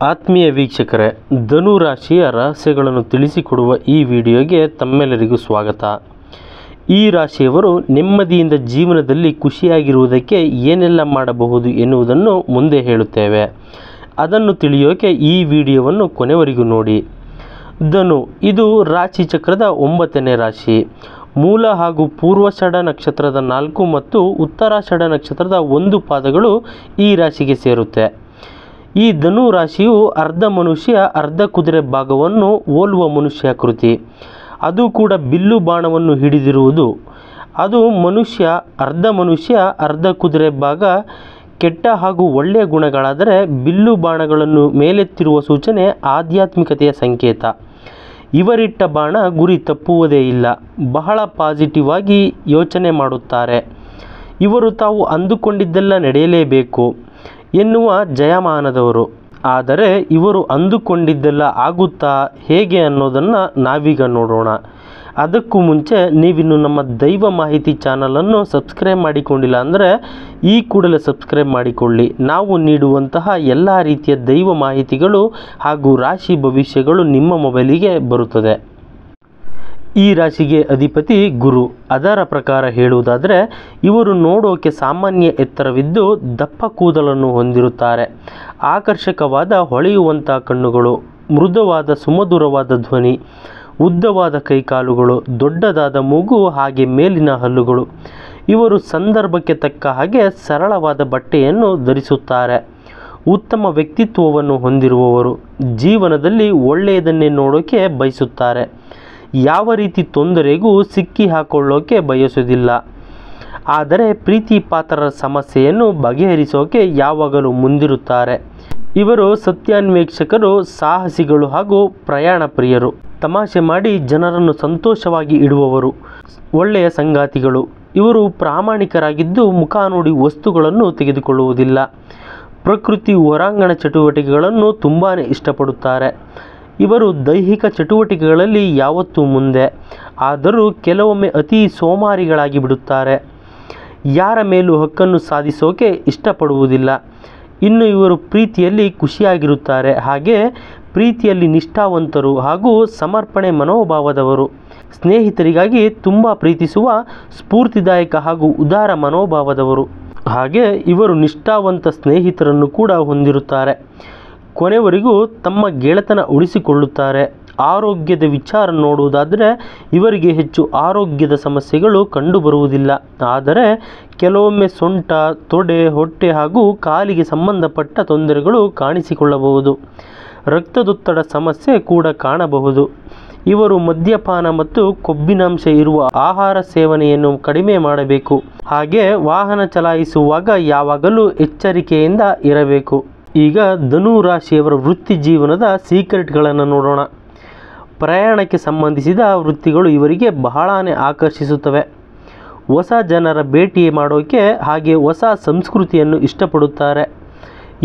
ಆತ್ಮೀಯ ವೀಕ್ಷಕರೇ, ಧನು ರಾಶಿಯ ರಹಸ್ಯಗಳನ್ನು ತಿಳಿಸಿಕೊಡುವ ಈ ವಿಡಿಯೋಗೆ ತಮ್ಮೆಲ್ಲರಿಗೂ ಸ್ವಾಗತ. ಈ ರಾಶಿಯವರು ನೆಮ್ಮದಿಯಿಂದ ಜೀವನದಲ್ಲಿ ಖುಷಿಯಾಗಿರುವುದಕ್ಕೆ ಏನೆಲ್ಲ ಮಾಡಬಹುದು ಎನ್ನುವುದನ್ನು ಮುಂದೆ ಹೇಳುತ್ತೇವೆ. ಅದನ್ನು ತಿಳಿಯೋಕೆ ಈ ವಿಡಿಯೋವನ್ನು ಕೊನೆವರೆಗೂ ನೋಡಿ. ಧನು ಇದು ರಾಶಿ ಚಕ್ರದ 9ನೇ ರಾಶಿ. ಮೂಲ ಹಾಗೂ ಪೂರ್ವಾಷಾಢ ನಕ್ಷತ್ರದ 4 ಮತ್ತು ಉತ್ತರಾಷಾಢ ನಕ್ಷತ್ರದ 1 ಪಾದಗಳು ಈ ರಾಶಿಗೆ ಸೇರುತ್ತೆ. ಈ ಧನು ರಾಶಿಯು ಅರ್ಧ ಮನುಷ್ಯ ಅರ್ಧ ಕುದುರೆ ಭಾಗವನ್ನು ಹೋಲುವ ಮನುಷ್ಯಾಕೃತಿ. ಅದು ಕೂಡ ಬಿಲ್ಲು ಬಾಣವನ್ನು ಹಿಡಿದಿರುವುದು. ಅದು ಮನುಷ್ಯ ಅರ್ಧ ಕುದುರೆ ಭಾಗ. ಕೆಟ್ಟ ಹಾಗೂ ಒಳ್ಳೆಯ ಗುಣಗಳಾದರೆ ಬಿಲ್ಲು ಬಾಣಗಳನ್ನು ಮೇಲೆತ್ತಿರುವ ಸೂಚನೆ ಆಧ್ಯಾತ್ಮಿಕತೆಯ ಸಂಕೇತ. ಇವರಿಟ್ಟ ಬಾಣ ಗುರಿ ತಪ್ಪುವುದೇ ಇಲ್ಲ. ಬಹಳ ಪಾಸಿಟಿವ್ ಆಗಿ ಯೋಚನೆ ಮಾಡುತ್ತಾರೆ. ಇವರು ತಾವು ಅಂದುಕೊಂಡಿದ್ದೆಲ್ಲ ನಡೆಯಲೇಬೇಕು ಎನ್ನುವ ಜಯಮಾನದವರು. ಆದರೆ ಇವರು ಅಂದುಕೊಂಡಿದ್ದೆಲ್ಲ ಆಗುತ್ತಾ ಹೇಗೆ ಅನ್ನೋದನ್ನು ನಾವೀಗ ನೋಡೋಣ. ಅದಕ್ಕೂ ಮುಂಚೆ ನೀವಿನ್ನು ನಮ್ಮ ದೈವ ಮಾಹಿತಿ ಚಾನಲನ್ನು ಸಬ್ಸ್ಕ್ರೈಬ್ ಮಾಡಿಕೊಂಡಿಲ್ಲ ಅಂದರೆ ಈ ಕೂಡಲೇ ಸಬ್ಸ್ಕ್ರೈಬ್ ಮಾಡಿಕೊಳ್ಳಿ. ನಾವು ನೀಡುವಂತಹ ಎಲ್ಲ ರೀತಿಯ ದೈವ ಮಾಹಿತಿಗಳು ಹಾಗೂ ರಾಶಿ ಭವಿಷ್ಯಗಳು ನಿಮ್ಮ ಮೊಬೈಲಿಗೆ ಬರುತ್ತದೆ. ಈ ರಾಶಿಗೆ ಅಧಿಪತಿ ಗುರು. ಅದರ ಪ್ರಕಾರ ಹೇಳುವುದಾದರೆ ಇವರು ನೋಡೋಕೆ ಸಾಮಾನ್ಯ ಎತ್ತರವಿದ್ದು ದಪ್ಪ ಕೂದಲನ್ನು ಹೊಂದಿರುತ್ತಾರೆ. ಆಕರ್ಷಕವಾದ ಹೊಳೆಯುವಂಥ ಕಣ್ಣುಗಳು, ಮೃದುವಾದ ಸುಮಧುರವಾದ ಧ್ವನಿ, ಉದ್ದವಾದ ಕೈಕಾಲುಗಳು, ದೊಡ್ಡದಾದ ಮೂಗು, ಹಾಗೆ ಮೇಲಿನ ಹಲ್ಲುಗಳು. ಇವರು ಸಂದರ್ಭಕ್ಕೆ ತಕ್ಕ ಹಾಗೆ ಸರಳವಾದ ಬಟ್ಟೆಯನ್ನು ಧರಿಸುತ್ತಾರೆ. ಉತ್ತಮ ವ್ಯಕ್ತಿತ್ವವನ್ನು ಹೊಂದಿರುವವರು. ಜೀವನದಲ್ಲಿ ಒಳ್ಳೆಯದನ್ನೇ ನೋಡೋಕೆ ಬಯಸುತ್ತಾರೆ. ಯಾವ ರೀತಿ ತೊಂದರೆಗೂ ಸಿಕ್ಕಿ ಹಾಕೊಳ್ಳೋಕೆ ಬಯಸುವುದಿಲ್ಲ. ಆದರೆ ಪ್ರೀತಿ ಪಾತ್ರರ ಸಮಸ್ಯೆಯನ್ನು ಬಗೆಹರಿಸೋಕೆ ಯಾವಾಗಲೂ ಮುಂದಿರುತ್ತಾರೆ. ಇವರು ಸತ್ಯಾನ್ವೇಷಕರು, ಸಾಹಸಿಗಳು ಹಾಗೂ ಪ್ರಯಾಣ ಪ್ರಿಯರು. ತಮಾಷೆ ಮಾಡಿ ಜನರನ್ನು ಸಂತೋಷವಾಗಿ ಇಡುವವರು. ಒಳ್ಳೆಯ ಸಂಗಾತಿಗಳು. ಇವರು ಪ್ರಾಮಾಣಿಕರಾಗಿದ್ದು ಮುಖ ನೋಡಿ ವಸ್ತುಗಳನ್ನು ತೆಗೆದುಕೊಳ್ಳುವುದಿಲ್ಲ. ಪ್ರಕೃತಿ ಹೊರಾಂಗಣ ಚಟುವಟಿಕೆಗಳನ್ನು ತುಂಬಾ ಇಷ್ಟಪಡುತ್ತಾರೆ. ಇವರು ದೈಹಿಕ ಚಟುವಟಿಕೆಗಳಲ್ಲಿ ಯಾವತ್ತೂ ಮುಂದೆ. ಆದರೂ ಕೆಲವೊಮ್ಮೆ ಅತಿ ಸೋಮಾರಿಗಳಾಗಿ ಬಿಡುತ್ತಾರೆ. ಯಾರ ಮೇಲೂ ಹಕ್ಕನ್ನು ಸಾಧಿಸೋಕೆ ಇಷ್ಟಪಡುವುದಿಲ್ಲ. ಇನ್ನು ಇವರು ಪ್ರೀತಿಯಲ್ಲಿ ಖುಷಿಯಾಗಿರುತ್ತಾರೆ. ಹಾಗೆ ಪ್ರೀತಿಯಲ್ಲಿ ನಿಷ್ಠಾವಂತರು ಹಾಗೂ ಸಮರ್ಪಣೆ ಮನೋಭಾವದವರು. ಸ್ನೇಹಿತರಿಗಾಗಿ ತುಂಬ ಪ್ರೀತಿಸುವ ಸ್ಫೂರ್ತಿದಾಯಕ ಹಾಗೂ ಉದಾರ ಮನೋಭಾವದವರು. ಹಾಗೆ ಇವರು ನಿಷ್ಠಾವಂತ ಸ್ನೇಹಿತರನ್ನು ಕೂಡ ಹೊಂದಿರುತ್ತಾರೆ. ಕೊನೆವರೆಗೂ ತಮ್ಮ ಗೆಳೆತನ ಉಳಿಸಿಕೊಳ್ಳುತ್ತಾರೆ. ಆರೋಗ್ಯದ ವಿಚಾರ ನೋಡುವುದಾದರೆ ಇವರಿಗೆ ಹೆಚ್ಚು ಆರೋಗ್ಯದ ಸಮಸ್ಯೆಗಳು ಕಂಡುಬರುವುದಿಲ್ಲ. ಆದರೆ ಕೆಲವೊಮ್ಮೆ ಸೊಂಟ, ತೊಡೆ, ಹೊಟ್ಟೆ ಹಾಗೂ ಕಾಲಿಗೆ ಸಂಬಂಧಪಟ್ಟ ತೊಂದರೆಗಳು ಕಾಣಿಸಿಕೊಳ್ಳಬಹುದು. ರಕ್ತದೊತ್ತಡ ಸಮಸ್ಯೆ ಕೂಡ ಕಾಣಬಹುದು. ಇವರು ಮದ್ಯಪಾನ ಮತ್ತು ಕೊಬ್ಬಿನಾಂಶ ಇರುವ ಆಹಾರ ಸೇವನೆಯನ್ನು ಕಡಿಮೆ ಮಾಡಬೇಕು. ಹಾಗೆ ವಾಹನ ಚಲಾಯಿಸುವಾಗ ಯಾವಾಗಲೂ ಎಚ್ಚರಿಕೆಯಿಂದ ಇರಬೇಕು. ಈಗ ಧನು ರಾಶಿಯವರ ವೃತ್ತಿ ಜೀವನದ ಸೀಕ್ರೆಟ್ಗಳನ್ನು ನೋಡೋಣ. ಪ್ರಯಾಣಕ್ಕೆ ಸಂಬಂಧಿಸಿದ ವೃತ್ತಿಗಳು ಇವರಿಗೆ ಬಹಳನೇ ಆಕರ್ಷಿಸುತ್ತವೆ. ಹೊಸ ಜನರ ಭೇಟಿ ಮಾಡೋಕ್ಕೆ ಹಾಗೆ ಹೊಸ ಸಂಸ್ಕೃತಿಯನ್ನು ಇಷ್ಟಪಡುತ್ತಾರೆ.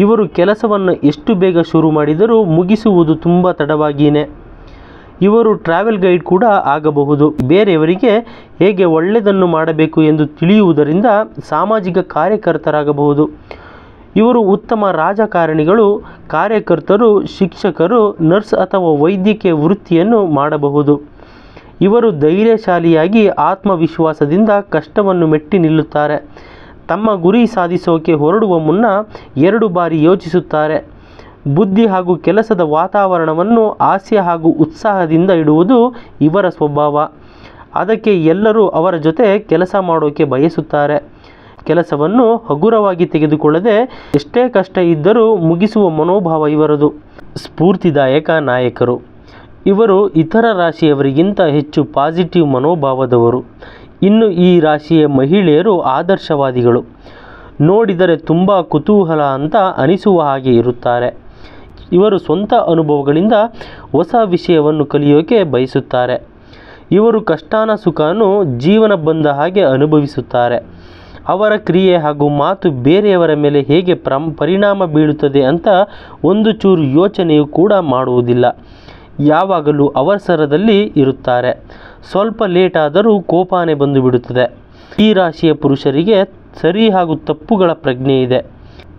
ಇವರು ಕೆಲಸವನ್ನು ಎಷ್ಟು ಬೇಗ ಶುರು ಮಾಡಿದರೂ ಮುಗಿಸುವುದು ತುಂಬ ತಡವಾಗಿಯೇ. ಇವರು ಟ್ರಾವೆಲ್ ಗೈಡ್ ಕೂಡ ಆಗಬಹುದು. ಬೇರೆಯವರಿಗೆ ಹೇಗೆ ಒಳ್ಳೆಯದನ್ನು ಮಾಡಬೇಕು ಎಂದು ತಿಳಿಯುವುದರಿಂದ ಸಾಮಾಜಿಕ ಕಾರ್ಯಕರ್ತರಾಗಬಹುದು. ಇವರು ಉತ್ತಮ ರಾಜಕಾರಣಿಗಳು, ಕಾರ್ಯಕರ್ತರು, ಶಿಕ್ಷಕರು, ನರ್ಸ್ ಅಥವಾ ವೈದ್ಯಕೀಯ ವೃತ್ತಿಯನ್ನು ಮಾಡಬಹುದು. ಇವರು ಧೈರ್ಯಶಾಲಿಯಾಗಿ ಆತ್ಮವಿಶ್ವಾಸದಿಂದ ಕಷ್ಟವನ್ನು ಮೆಟ್ಟಿ ನಿಲ್ಲುತ್ತಾರೆ. ತಮ್ಮ ಗುರಿ ಸಾಧಿಸೋಕೆ ಹೊರಡುವ ಮುನ್ನ 2 ಬಾರಿ ಯೋಚಿಸುತ್ತಾರೆ. ಬುದ್ಧಿ ಹಾಗೂ ಕೆಲಸದ ವಾತಾವರಣವನ್ನು ಹಾಸ್ಯ ಹಾಗೂ ಉತ್ಸಾಹದಿಂದ ಇಡುವುದು ಇವರ ಸ್ವಭಾವ. ಅದಕ್ಕೆ ಎಲ್ಲರೂ ಅವರ ಜೊತೆ ಕೆಲಸ ಮಾಡೋಕೆ ಬಯಸುತ್ತಾರೆ. ಕೆಲಸವನ್ನು ಹಗುರವಾಗಿ ತೆಗೆದುಕೊಳ್ಳದೆ ಎಷ್ಟೇ ಕಷ್ಟ ಇದ್ದರೂ ಮುಗಿಸುವ ಮನೋಭಾವ ಇವರದು. ಸ್ಫೂರ್ತಿದಾಯಕ ನಾಯಕರು. ಇವರು ಇತರ ರಾಶಿಯವರಿಗಿಂತ ಹೆಚ್ಚು ಪಾಸಿಟಿವ್ ಮನೋಭಾವದವರು. ಇನ್ನು ಈ ರಾಶಿಯ ಮಹಿಳೆಯರು ಆದರ್ಶವಾದಿಗಳು. ನೋಡಿದರೆ ತುಂಬ ಕುತೂಹಲ ಅಂತ ಅನಿಸುವ ಹಾಗೆ ಇರುತ್ತಾರೆ. ಇವರು ಸ್ವಂತ ಅನುಭವಗಳಿಂದ ಹೊಸ ವಿಷಯವನ್ನು ಕಲಿಯೋಕೆ ಬಯಸುತ್ತಾರೆ. ಇವರು ಕಷ್ಟಾನ ಸುಖಾನು ಜೀವನ ಬಂದ ಹಾಗೆ ಅನುಭವಿಸುತ್ತಾರೆ. ಅವರ ಕ್ರಿಯೆ ಹಾಗೂ ಮಾತು ಬೇರೆಯವರ ಮೇಲೆ ಹೇಗೆ ಪರಿಣಾಮ ಬೀಳುತ್ತದೆ ಅಂತ ಒಂದು ಚೂರು ಯೋಚನೆಯೂ ಕೂಡ ಮಾಡುವುದಿಲ್ಲ. ಯಾವಾಗಲೂ ಅವಸರದಲ್ಲಿ ಇರುತ್ತಾರೆ. ಸ್ವಲ್ಪ ಲೇಟ್ ಆದರೂ ಕೋಪನೇ ಬಂದು ಬಿಡುತ್ತದೆ. ಈ ರಾಶಿಯ ಪುರುಷರಿಗೆ ಸರಿ ಹಾಗೂ ತಪ್ಪುಗಳ ಪ್ರಜ್ಞೆ ಇದೆ.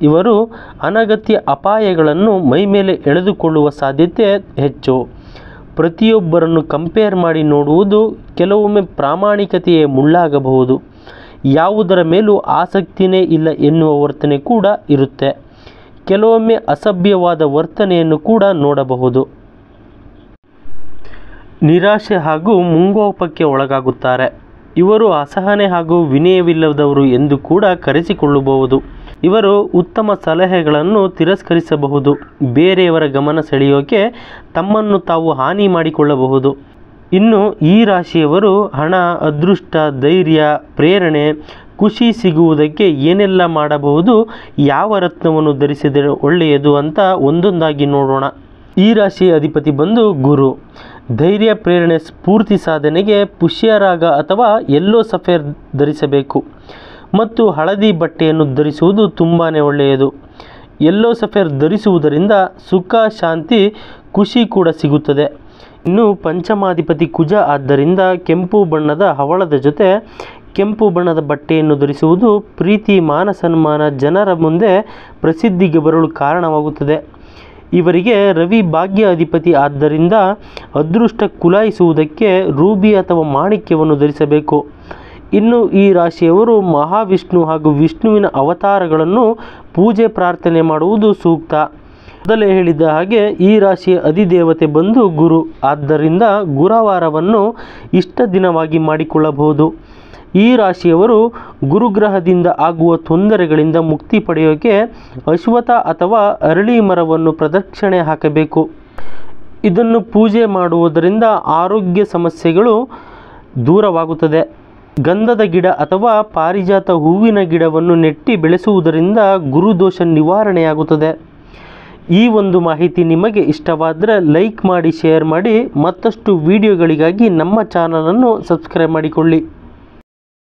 ಇವರು ಅನಗತ್ಯ ಅಪಾಯಗಳನ್ನು ಮೈಮೇಲೆ ಎಳೆದುಕೊಳ್ಳುವ ಸಾಧ್ಯತೆ ಹೆಚ್ಚು. ಪ್ರತಿಯೊಬ್ಬರನ್ನು ಕಂಪೇರ್ ಮಾಡಿ ನೋಡುವುದು ಕೆಲವೊಮ್ಮೆ ಪ್ರಾಮಾಣಿಕತೆಯೇ ಮುಳ್ಳಾಗಬಹುದು. ಯಾವುದರ ಮೇಲೂ ಆಸಕ್ತಿಯೇ ಇಲ್ಲ ಎನ್ನುವ ವರ್ತನೆ ಕೂಡ ಇರುತ್ತೆ. ಕೆಲವೊಮ್ಮೆ ಅಸಭ್ಯವಾದ ವರ್ತನೆಯನ್ನು ಕೂಡ ನೋಡಬಹುದು. ನಿರಾಶೆ ಹಾಗೂ ಮುಂಗೋಪಕ್ಕೆ ಒಳಗಾಗುತ್ತಾರೆ. ಇವರು ಅಸಹನೆ ಹಾಗೂ ವಿನಯವಿಲ್ಲದವರು ಎಂದು ಕೂಡ ಕರೆಸಿಕೊಳ್ಳಬಹುದು. ಇವರು ಉತ್ತಮ ಸಲಹೆಗಳನ್ನು ತಿರಸ್ಕರಿಸಬಹುದು. ಬೇರೆಯವರ ಗಮನ ಸೆಳೆಯೋಕೆ ತಮ್ಮನ್ನು ತಾವು ಹಾನಿ ಮಾಡಿಕೊಳ್ಳಬಹುದು. ಇನ್ನು ಈ ರಾಶಿಯವರು ಹಣ, ಅದೃಷ್ಟ, ಧೈರ್ಯ, ಪ್ರೇರಣೆ, ಖುಷಿ ಸಿಗುವುದಕ್ಕೆ ಏನೆಲ್ಲ ಮಾಡಬಹುದು, ಯಾವ ರತ್ನವನ್ನು ಧರಿಸಿದರೆ ಒಳ್ಳೆಯದು ಅಂತ ಒಂದೊಂದಾಗಿ ನೋಡೋಣ. ಈ ರಾಶಿಯ ಅಧಿಪತಿ ಬಂದು ಗುರು. ಧೈರ್ಯ, ಪ್ರೇರಣೆ, ಸ್ಫೂರ್ತಿ ಸಾಧನೆಗೆ ಪುಷ್ಯರಾಗ ಅಥವಾ ಯೆಲ್ಲೋ ಸಫೇರ್ ಧರಿಸಬೇಕು ಮತ್ತು ಹಳದಿ ಬಟ್ಟೆಯನ್ನು ಧರಿಸುವುದು ತುಂಬಾ ಒಳ್ಳೆಯದು. ಯೆಲ್ಲೋ ಸಫೇರ್ ಧರಿಸುವುದರಿಂದ ಸುಖ, ಶಾಂತಿ, ಖುಷಿ ಕೂಡ ಸಿಗುತ್ತದೆ. ಇನ್ನು ಪಂಚಮಾಧಿಪತಿ ಕುಜ ಆದ್ದರಿಂದ ಕೆಂಪು ಬಣ್ಣದ ಹವಳದ ಜೊತೆ ಕೆಂಪು ಬಣ್ಣದ ಬಟ್ಟೆಯನ್ನು ಧರಿಸುವುದು ಪ್ರೀತಿ, ಮಾನ ಸನ್ಮಾನ, ಜನರ ಮುಂದೆ ಪ್ರಸಿದ್ಧಿಗೆ ಬರಲು ಕಾರಣವಾಗುತ್ತದೆ. ಇವರಿಗೆ ರವಿ ಭಾಗ್ಯ ಅಧಿಪತಿ ಆದ್ದರಿಂದ ಅದೃಷ್ಟ ಕುಲಾಯಿಸುವುದಕ್ಕೆ ರೂಬಿ ಅಥವಾ ಮಾಣಿಕ್ಯವನ್ನು ಧರಿಸಬೇಕು. ಇನ್ನು ಈ ರಾಶಿಯವರು ಮಹಾವಿಷ್ಣು ಹಾಗೂ ವಿಷ್ಣುವಿನ ಅವತಾರಗಳನ್ನು ಪೂಜೆ ಪ್ರಾರ್ಥನೆ ಮಾಡುವುದು ಸೂಕ್ತ. ಮೊದಲೇ ಹೇಳಿದ ಹಾಗೆ ಈ ರಾಶಿಯ ಅಧಿದೇವತೆ ಬಂದು ಗುರು ಆದ್ದರಿಂದ ಗುರುವಾರವನ್ನು ಇಷ್ಟ ದಿನವಾಗಿ ಮಾಡಿಕೊಳ್ಳಬಹುದು. ಈ ರಾಶಿಯವರು ಗುರುಗ್ರಹದಿಂದ ಆಗುವ ತೊಂದರೆಗಳಿಂದ ಮುಕ್ತಿ ಪಡೆಯೋಕೆ ಅಶ್ವತ್ಥ ಅಥವಾ ಅರಳಿ ಮರವನ್ನು ಪ್ರದಕ್ಷಿಣೆ ಹಾಕಬೇಕು. ಇದನ್ನು ಪೂಜೆ ಮಾಡುವುದರಿಂದ ಆರೋಗ್ಯ ಸಮಸ್ಯೆಗಳು ದೂರವಾಗುತ್ತದೆ. ಗಂಧದ ಗಿಡ ಅಥವಾ ಪಾರಿಜಾತ ಹೂವಿನ ಗಿಡವನ್ನು ನೆಟ್ಟಿ ಬೆಳೆಸುವುದರಿಂದ ಗುರುದೋಷ ನಿವಾರಣೆಯಾಗುತ್ತದೆ. ಈ ಒಂದು ಮಾಹಿತಿ ನಿಮಗೆ ಇಷ್ಟವಾದರೆ ಲೈಕ್ ಮಾಡಿ, ಶೇರ್ ಮಾಡಿ. ಮತ್ತಷ್ಟು ವಿಡಿಯೋಗಳಿಗಾಗಿ ನಮ್ಮ ಚಾನಲನ್ನು ಸಬ್ಸ್ಕ್ರೈಬ್ ಮಾಡಿಕೊಳ್ಳಿ.